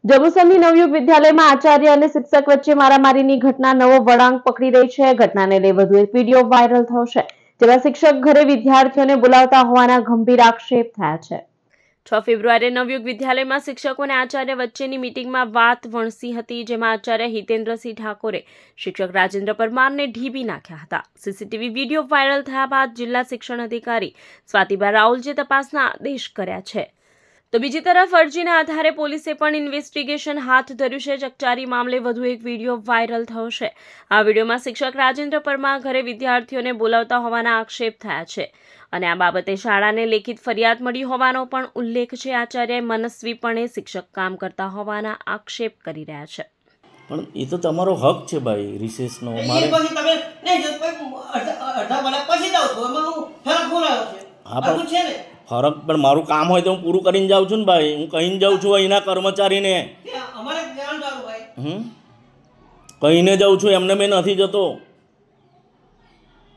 જંબુસરની નવયુગ વિદ્યાલયમાં આચાર્ય અને શિક્ષક વચ્ચે મારામારીની ઘટના નવો વળાંક પકડી રહી છે। ઘટનાને લઈ વધુ એક વિડીયો વાયરલ થયો છે, જેમાં શિક્ષક ઘરે વિદ્યાર્થીઓને બોલાવતા હોવાના ગંભીર આક્ષેપ થયા છે। 6 ફેબ્રુઆરીએ નવયુગ વિદ્યાલયમાં શિક્ષકો અને આચાર્ય વચ્ચેની મીટિંગમાં વાત વણસી હતી, જેમાં આચાર્ય હિતેન્દ્રસિંહ ઠાકોરે શિક્ષક રાજેન્દ્ર પરમારને ઢીબી નાખ્યા હતા। સીસીટીવી વિડીયો વાયરલ થયા બાદ જિલ્લા શિક્ષણ અધિકારી સ્વાતિબા રાઉલજીએ તપાસના આદેશ કર્યા છે। તો બીજી તરફ અરજીના આધારે પોલીસે પણ ઇન્વેસ્ટિગેશન હાથ ધર્યું છે। ચકચારી મામલે વધુ એક વિડીયો વાયરલ થયો છે। આ વિડીયોમાં શિક્ષક રાજેન્દ્ર પરમાર ઘરે વિદ્યાર્થીઓને બોલાવતા હોવાના આક્ષેપ થયા છે અને આ બાબતે શાળાને લેખિત ફરિયાદ મળી હોવાનો પણ ઉલ્લેખ છે। આચાર્ય મનસ્વીપણે શિક્ષક કામ કરતા હોવાના આક્ષેપ કરી રહ્યા છે। પણ એ તો તમારો હક છે ભાઈ, રિસેસનો મારે ફરક પણ મારું કામ હોય તો હું પૂરું કરીને જાઉં છું ને ભાઈ। હું કહીને જાઉં છું અહીંના કર્મચારીને, કહીને જાઉં છું, એમને મેં નથી જતો।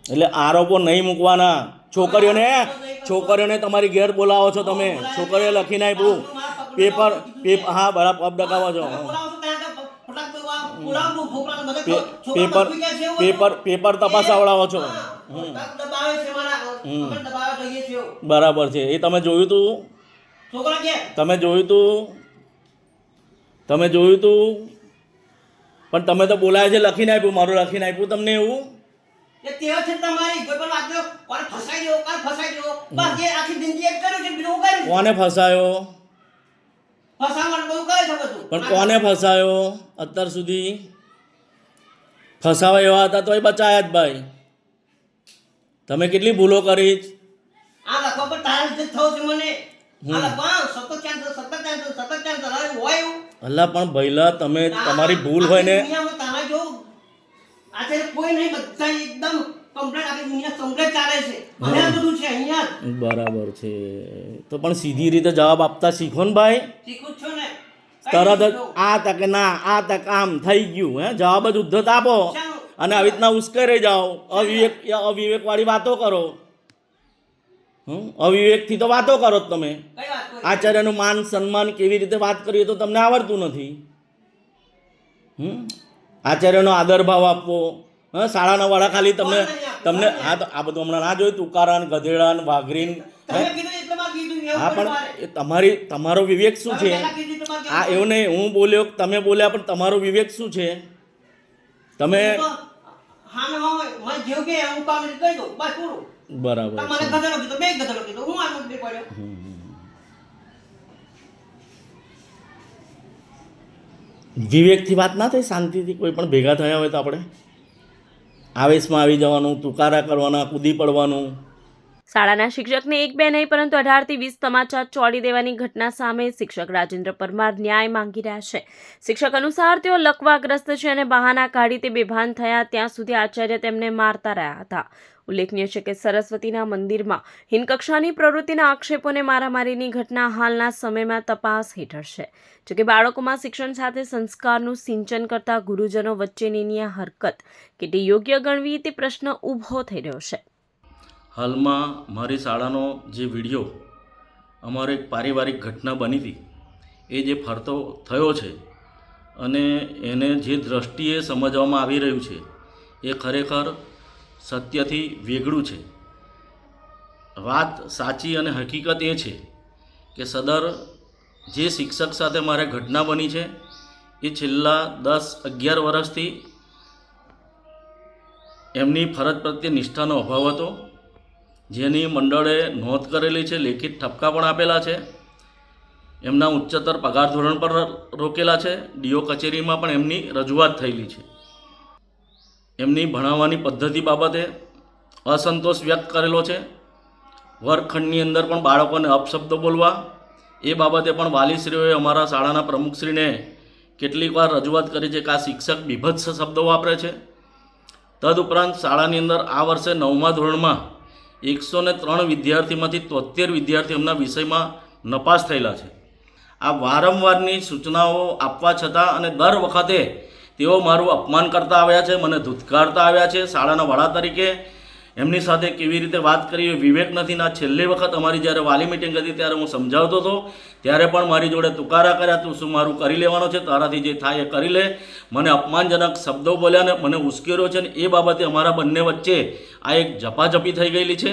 એટલે આરોપો નહીં મૂકવાના। છોકરીઓને તમારી ઘેર બોલાવો છો તમે, છોકરીઓ લખીને આપ્યું પેપર હા બરાબર અબ ડકાવો છો, પેપર તપાસાવડાવો છો। બરાબર છે, એ તમે જોયું તું? તમે જોયું તું? પણ તમે તો બોલાય છે, લખીને આપ્યું, મારું લખીને આપ્યું તમને એવું? કોને ફસાયો? પણ કોને ફસાયો? અત્યાર સુધી ફસાવા એવા હતા તો એ બચાયા જ ભાઈ। તમે કેટલી ભૂલો કરી? અલ્લા પણ ભઈલા તમે તમારી ભૂલ હોય ને બરાબર છે, તો પણ સીધી રીતે જવાબ આપતા શીખો ને ભાઈ। તરત જ આ તક ના આ તક આમ થઈ ગયું, હે જવાબ જ ઉદ્ધત આપો અને આવી રીતના ઉશ્કેરાઈ જાઓ, અવિવેક વાળી વાતો કરો। અવિવેકથી તો વાતો કરો જ તમે। આચાર્યનું માન સન્માન કેવી રીતે વાત કરીએ તો તમને આવડતું નથી। આચાર્યનો આદર ભાવ આપવો, શાળાના વાળા ખાલી તમને હા તો આ બધું હમણાં ના જોયું, તુકારાન ગધેડાન વાઘરીન, હા પણ તમારો વિવેક શું છે? આ એવું નહીં હું બોલ્યો તમે બોલ્યા, પણ તમારો વિવેક શું છે? તમે બરાબર વિવેકથી વાત ના થઈ, શાંતિથી કોઈ પણ ભેગા થયા હોય તો આપણે આવેશમાં આવી જવાનું, તુકારા કરવાના, કૂદી પડવાનું। શાળાના શિક્ષકને એક બે નહીં પરંતુ 18 થી 20 તમાચા ચોડી દેવાની ઘટના સામે શિક્ષક રાજેન્દ્ર પરમાર ન્યાય માંગી રહ્યા છે। શિક્ષક અનુસાર તેઓ લકવાગ્રસ્ત છે અને બહાના કાઢી તે બેભાન થયા ત્યાં સુધી આચાર્ય તેમને મારતા રહ્યા હતા। ઉલ્લેખનીય છે કે સરસ્વતીના મંદિરમાં હિનકક્ષાની પ્રવૃત્તિના આક્ષેપોને મારામારીની ઘટના હાલના સમયમાં તપાસ હેઠળ છે। જોકે બાળકોમાં શિક્ષણ સાથે સંસ્કારનું સિંચન કરતા ગુરુજનો વચ્ચેની આ હરકત કેટલી યોગ્ય ગણવી તે પ્રશ્ન ઊભો થઈ રહ્યો છે। હાલમાં મારી શાળાનો જે વિડીયો અમારે એક પારિવારિક ઘટના બની હતી એ જે ફરતો થયો છે અને એને જે દ્રષ્ટિએ સમજવામાં આવી રહ્યું છે એ ખરેખર સત્યથી વેગળું છે। વાત સાચી અને હકીકત એ છે કે સદર જે શિક્ષક સાથે મારે ઘટના બની છે એ છેલ્લા 10-11 વર્ષથી એમની ફરજ પ્રત્યે નિષ્ઠાનો અભાવ હતો, જેની મંડળે નોંધ કરેલી છે, લેખિત ઠપકા પણ આપેલા છે, એમના ઉચ્ચતર પગાર ધોરણ પર રોકેલા છે, ડીઓ કચેરીમાં પણ એમની રજૂઆત થયેલી છે। એમની ભણાવવાની પદ્ધતિ બાબતે અસંતોષ વ્યક્ત કરેલો છે। વર્ગખંડની અંદર પણ બાળકોને અપશબ્દો બોલવા એ બાબતે પણ વાલીશ્રીઓએ અમારા શાળાના પ્રમુખશ્રીને કેટલીક વાર રજૂઆત કરી છે કે આ શિક્ષક બીભત્સ શબ્દો વાપરે છે। તદુપરાંત શાળાની અંદર આ વર્ષે 9મા ધોરણમાં 103 વિદ્યાર્થીમાંથી 73 વિદ્યાર્થી એમના વિષયમાં નપાસ થયેલા છે। આ વારંવારની સૂચનાઓ આપવા છતાં અને દર વખતે તેઓ મારું અપમાન કરતા આવ્યા છે, મને ધૂતકારતા આવ્યા છે। શાળાના વડા તરીકે એમની સાથે કેવી રીતે વાત કરવી એ વિવેક નથી. ના છેલ્લી વખત અમારી જ્યારે વાલી મિટિંગ હતી ત્યારે હું સમજાવતો હતો ત્યારે પણ મારી જોડે તુકારા કર્યા, તું શું મારું કરી લેવાનો છે, તારાથી જે થાય એ કરી લે. મને અપમાનજનક શબ્દો બોલ્યા ને મને ઉશ્કેર્યો છે ને એ બાબતે અમારા બંને વચ્ચે આ એક ઝપાઝપી થઈ ગયેલી છે